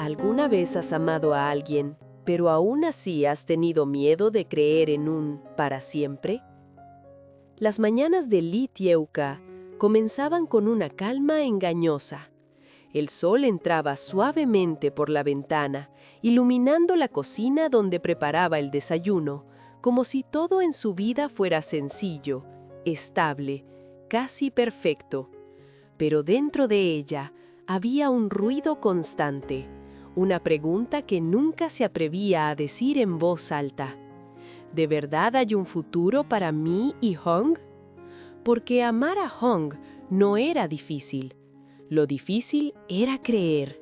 ¿Alguna vez has amado a alguien, pero aún así has tenido miedo de creer en un para siempre? Las mañanas de Lee Tyeo-ka comenzaban con una calma engañosa. El sol entraba suavemente por la ventana, iluminando la cocina donde preparaba el desayuno, como si todo en su vida fuera sencillo, estable, casi perfecto. Pero dentro de ella había un ruido constante, una pregunta que nunca se atrevía a decir en voz alta. ¿De verdad hay un futuro para mí y Hong? Porque amar a Hong no era difícil. Lo difícil era creer.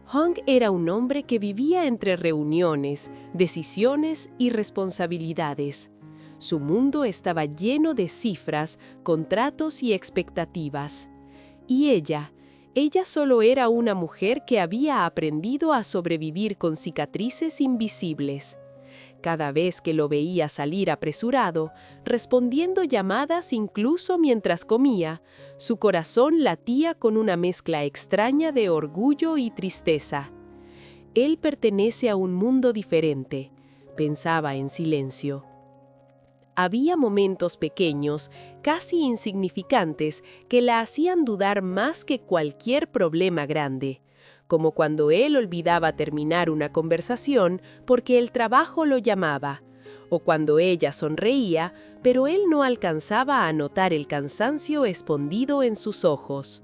Hong era un hombre que vivía entre reuniones, decisiones y responsabilidades. Su mundo estaba lleno de cifras, contratos y expectativas. Y ella solo era una mujer que había aprendido a sobrevivir con cicatrices invisibles. Cada vez que lo veía salir apresurado, respondiendo llamadas incluso mientras comía, su corazón latía con una mezcla extraña de orgullo y tristeza. Él pertenece a un mundo diferente, pensaba en silencio. Había momentos pequeños, casi insignificantes, que la hacían dudar más que cualquier problema grande, como cuando él olvidaba terminar una conversación porque el trabajo lo llamaba, o cuando ella sonreía, pero él no alcanzaba a notar el cansancio escondido en sus ojos.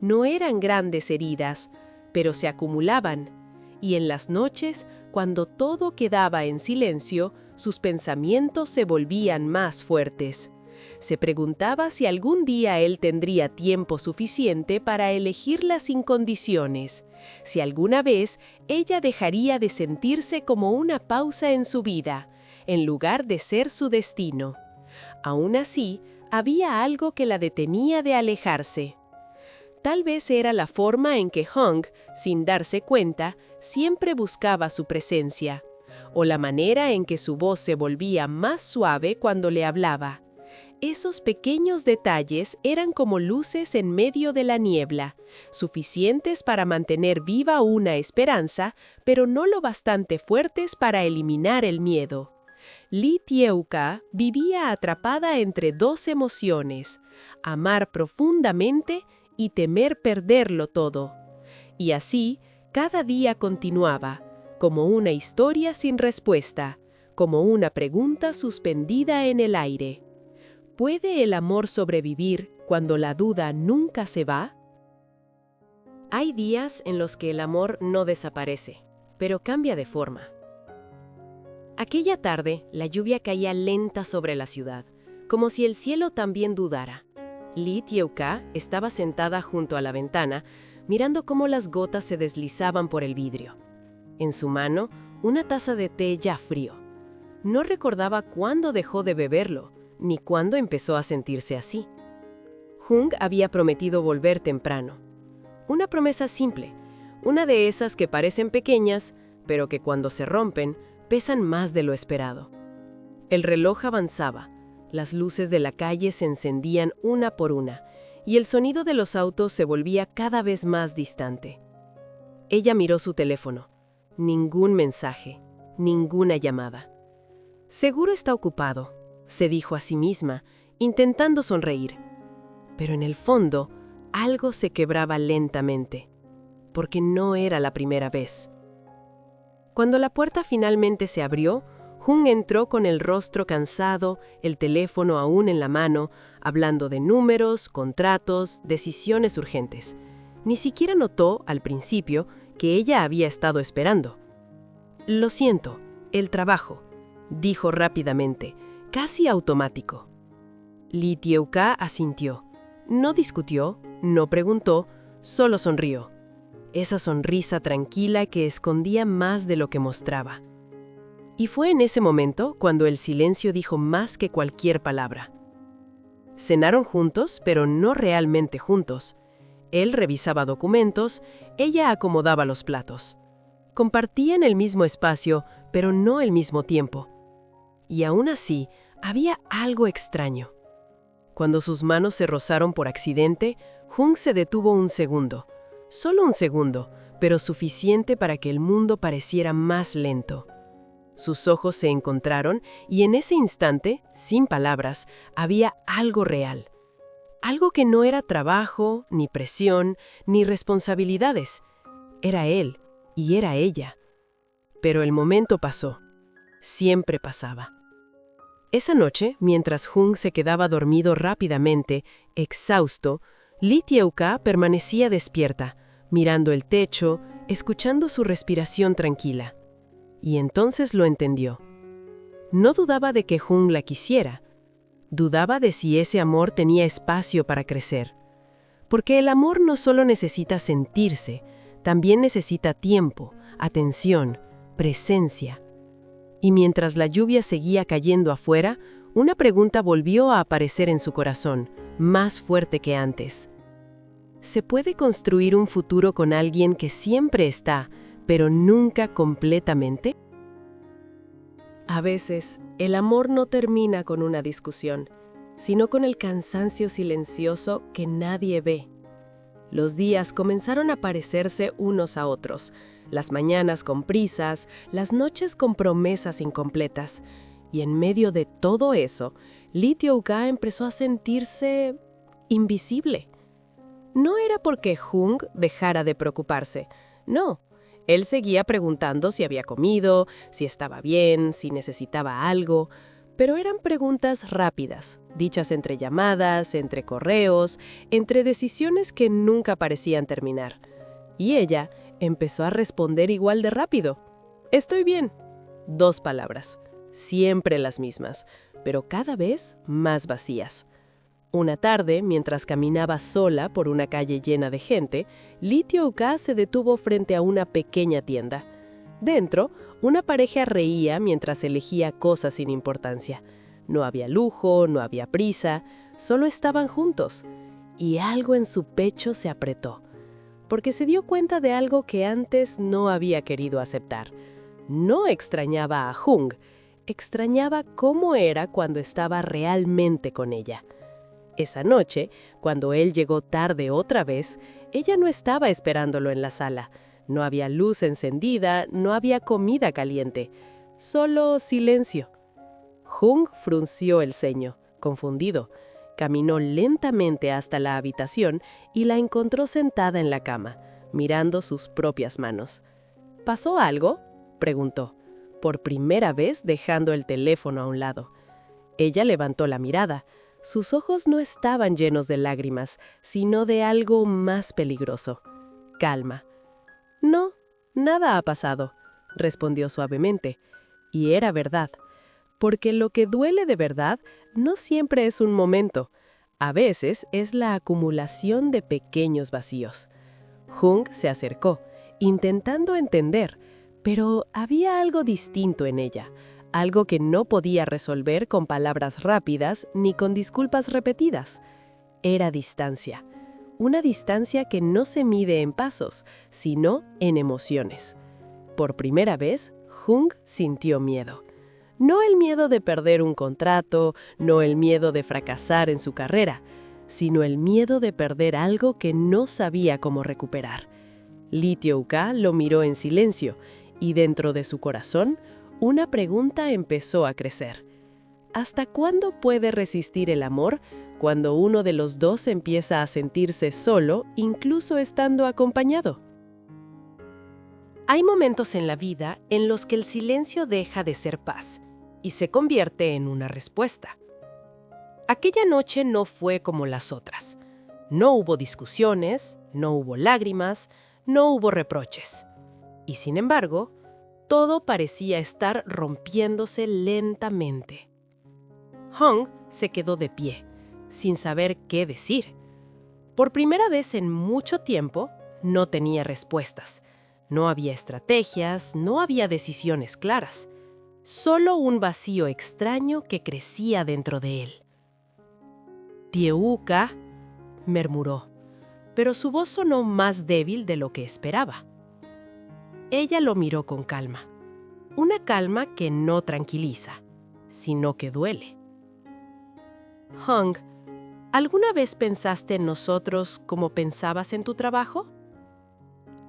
No eran grandes heridas, pero se acumulaban, y en las noches, cuando todo quedaba en silencio, sus pensamientos se volvían más fuertes. Se preguntaba si algún día él tendría tiempo suficiente para elegirla sin condiciones, si alguna vez ella dejaría de sentirse como una pausa en su vida, en lugar de ser su destino. Aún así, había algo que la detenía de alejarse. Tal vez era la forma en que Hong, sin darse cuenta, siempre buscaba su presencia, o la manera en que su voz se volvía más suave cuando le hablaba. Esos pequeños detalles eran como luces en medio de la niebla, suficientes para mantener viva una esperanza, pero no lo bastante fuertes para eliminar el miedo. Lee Tyeo-ka vivía atrapada entre dos emociones, amar profundamente y temer perderlo todo. Y así, cada día continuaba, como una historia sin respuesta, como una pregunta suspendida en el aire. ¿Puede el amor sobrevivir cuando la duda nunca se va? Hay días en los que el amor no desaparece, pero cambia de forma. Aquella tarde, la lluvia caía lenta sobre la ciudad, como si el cielo también dudara. Lee Tyeo-ka estaba sentada junto a la ventana, mirando cómo las gotas se deslizaban por el vidrio. En su mano, una taza de té ya frío. No recordaba cuándo dejó de beberlo, ni cuándo empezó a sentirse así. Hong había prometido volver temprano. Una promesa simple, una de esas que parecen pequeñas, pero que cuando se rompen, pesan más de lo esperado. El reloj avanzaba, las luces de la calle se encendían una por una, y el sonido de los autos se volvía cada vez más distante. Ella miró su teléfono. Ningún mensaje, ninguna llamada. Seguro está ocupado, se dijo a sí misma, intentando sonreír. Pero en el fondo, algo se quebraba lentamente, porque no era la primera vez. Cuando la puerta finalmente se abrió, Hong entró con el rostro cansado, el teléfono aún en la mano, hablando de números, contratos, decisiones urgentes. Ni siquiera notó, al principio, que ella había estado esperando. «Lo siento, el trabajo», dijo rápidamente, casi automático. Lee Tyeo-ka asintió. No discutió, no preguntó, solo sonrió. Esa sonrisa tranquila que escondía más de lo que mostraba. Y fue en ese momento cuando el silencio dijo más que cualquier palabra. Cenaron juntos, pero no realmente juntos. Él revisaba documentos, ella acomodaba los platos. Compartían el mismo espacio, pero no el mismo tiempo. Y aún así, había algo extraño. Cuando sus manos se rozaron por accidente, Hong se detuvo un segundo, solo un segundo, pero suficiente para que el mundo pareciera más lento. Sus ojos se encontraron y en ese instante, sin palabras, había algo real. Algo que no era trabajo, ni presión, ni responsabilidades. Era él y era ella. Pero el momento pasó. Siempre pasaba. Esa noche, mientras Jung se quedaba dormido rápidamente, exhausto, Lee Tyeo-ka permanecía despierta, mirando el techo, escuchando su respiración tranquila. Y entonces lo entendió. No dudaba de que Jung la quisiera. Dudaba de si ese amor tenía espacio para crecer. Porque el amor no solo necesita sentirse, también necesita tiempo, atención, presencia. Y mientras la lluvia seguía cayendo afuera, una pregunta volvió a aparecer en su corazón, más fuerte que antes. ¿Se puede construir un futuro con alguien que siempre está, pero nunca completamente? A veces, el amor no termina con una discusión, sino con el cansancio silencioso que nadie ve. Los días comenzaron a parecerse unos a otros, las mañanas con prisas, las noches con promesas incompletas. Y en medio de todo eso, Lee Tyeo-ka empezó a sentirse invisible. No era porque Jung dejara de preocuparse, no. Él seguía preguntando si había comido, si estaba bien, si necesitaba algo, pero eran preguntas rápidas, dichas entre llamadas, entre correos, entre decisiones que nunca parecían terminar. Y ella empezó a responder igual de rápido. Estoy bien. 2 palabras, siempre las mismas, pero cada vez más vacías. Una tarde, mientras caminaba sola por una calle llena de gente, Lee Tyeo-ka se detuvo frente a una pequeña tienda. Dentro, una pareja reía mientras elegía cosas sin importancia. No había lujo, no había prisa, solo estaban juntos. Y algo en su pecho se apretó, porque se dio cuenta de algo que antes no había querido aceptar. No extrañaba a Jung, extrañaba cómo era cuando estaba realmente con ella. Esa noche, cuando él llegó tarde otra vez, ella no estaba esperándolo en la sala. No había luz encendida, no había comida caliente, solo silencio. Jung frunció el ceño, confundido. Caminó lentamente hasta la habitación y la encontró sentada en la cama, mirando sus propias manos. ¿Pasó algo?, preguntó, por primera vez dejando el teléfono a un lado. Ella levantó la mirada. Sus ojos no estaban llenos de lágrimas, sino de algo más peligroso. Calma. No, nada ha pasado, respondió suavemente. Y era verdad, porque lo que duele de verdad no siempre es un momento. A veces es la acumulación de pequeños vacíos. Jung se acercó, intentando entender, pero había algo distinto en ella. Algo que no podía resolver con palabras rápidas ni con disculpas repetidas. Era distancia. Una distancia que no se mide en pasos, sino en emociones. Por primera vez, Jung sintió miedo. No el miedo de perder un contrato, no el miedo de fracasar en su carrera, sino el miedo de perder algo que no sabía cómo recuperar. Lee Tyeo-ka lo miró en silencio y dentro de su corazón, una pregunta empezó a crecer. ¿Hasta cuándo puede resistir el amor cuando uno de los dos empieza a sentirse solo, incluso estando acompañado? Hay momentos en la vida en los que el silencio deja de ser paz y se convierte en una respuesta. Aquella noche no fue como las otras. No hubo discusiones, no hubo lágrimas, no hubo reproches. Y sin embargo, todo parecía estar rompiéndose lentamente. Jung se quedó de pie, sin saber qué decir. Por primera vez en mucho tiempo, no tenía respuestas. No había estrategias, no había decisiones claras. Solo un vacío extraño que crecía dentro de él. Tyeo-ka, murmuró, pero su voz sonó más débil de lo que esperaba. Ella lo miró con calma. Una calma que no tranquiliza, sino que duele. Jung, ¿alguna vez pensaste en nosotros como pensabas en tu trabajo?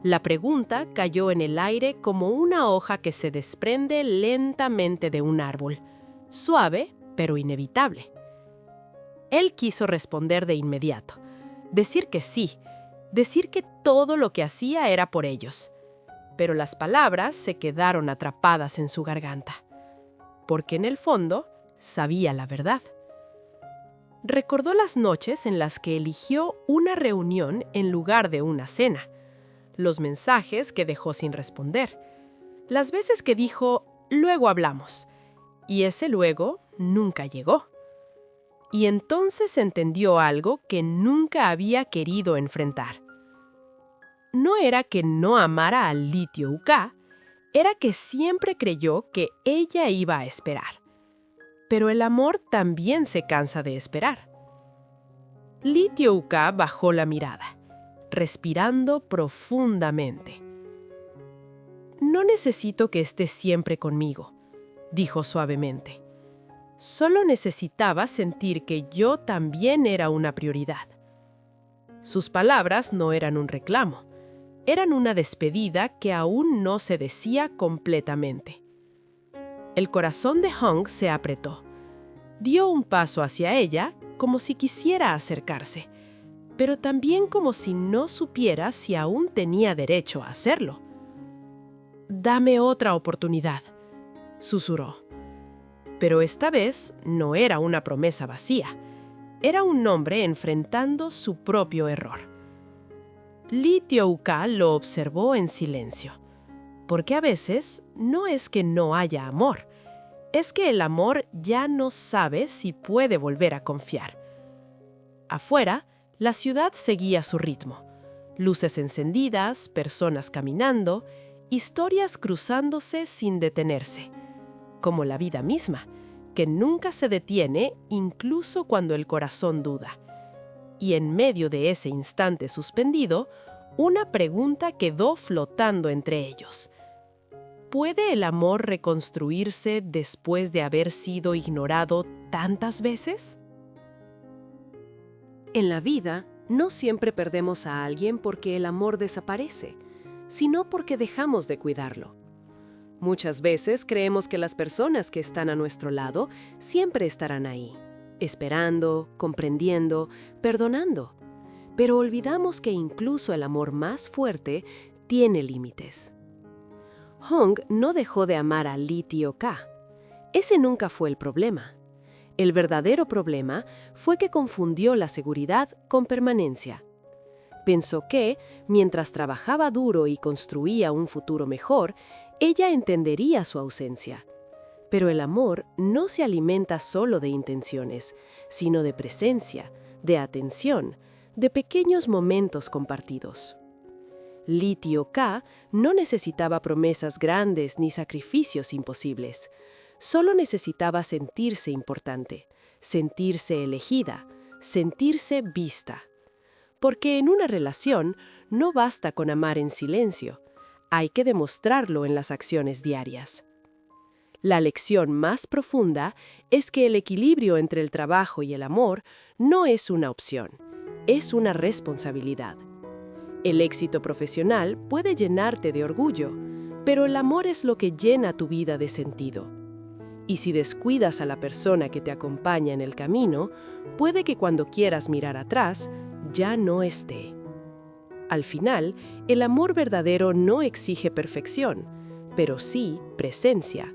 La pregunta cayó en el aire como una hoja que se desprende lentamente de un árbol, suave pero inevitable. Él quiso responder de inmediato, decir que sí, decir que todo lo que hacía era por ellos. Pero las palabras se quedaron atrapadas en su garganta, porque en el fondo sabía la verdad. Recordó las noches en las que eligió una reunión en lugar de una cena, los mensajes que dejó sin responder, las veces que dijo, luego hablamos, y ese luego nunca llegó. Y entonces entendió algo que nunca había querido enfrentar. No era que no amara a Lee Tyo-ka, era que siempre creyó que ella iba a esperar. Pero el amor también se cansa de esperar. Lee Tyo-ka bajó la mirada, respirando profundamente. «No necesito que estés siempre conmigo», dijo suavemente. «Solo necesitaba sentir que yo también era una prioridad». Sus palabras no eran un reclamo, eran una despedida que aún no se decía completamente. El corazón de Hong se apretó. Dio un paso hacia ella como si quisiera acercarse, pero también como si no supiera si aún tenía derecho a hacerlo. «Dame otra oportunidad», susurró. Pero esta vez no era una promesa vacía. Era un hombre enfrentando su propio error. Lee Tyo-ka lo observó en silencio, porque a veces no es que no haya amor, es que el amor ya no sabe si puede volver a confiar. Afuera, la ciudad seguía su ritmo. Luces encendidas, personas caminando, historias cruzándose sin detenerse, como la vida misma, que nunca se detiene incluso cuando el corazón duda. Y en medio de ese instante suspendido, una pregunta quedó flotando entre ellos. ¿Puede el amor reconstruirse después de haber sido ignorado tantas veces? En la vida, no siempre perdemos a alguien porque el amor desaparece, sino porque dejamos de cuidarlo. Muchas veces creemos que las personas que están a nuestro lado siempre estarán ahí, esperando, comprendiendo, perdonando. Pero olvidamos que incluso el amor más fuerte tiene límites. Hong no dejó de amar a Lee Tyo-ka. Ese nunca fue el problema. El verdadero problema fue que confundió la seguridad con permanencia. Pensó que, mientras trabajaba duro y construía un futuro mejor, ella entendería su ausencia. Pero el amor no se alimenta solo de intenciones, sino de presencia, de atención, de pequeños momentos compartidos. Lee Tyo-ka no necesitaba promesas grandes ni sacrificios imposibles. Solo necesitaba sentirse importante, sentirse elegida, sentirse vista. Porque en una relación no basta con amar en silencio. Hay que demostrarlo en las acciones diarias. La lección más profunda es que el equilibrio entre el trabajo y el amor no es una opción, es una responsabilidad. El éxito profesional puede llenarte de orgullo, pero el amor es lo que llena tu vida de sentido. Y si descuidas a la persona que te acompaña en el camino, puede que cuando quieras mirar atrás, ya no esté. Al final, el amor verdadero no exige perfección, pero sí presencia.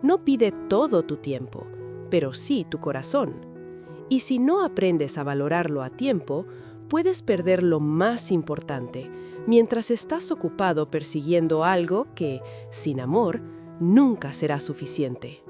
No pide todo tu tiempo, pero sí tu corazón. Y si no aprendes a valorarlo a tiempo, puedes perder lo más importante, mientras estás ocupado persiguiendo algo que, sin amor, nunca será suficiente.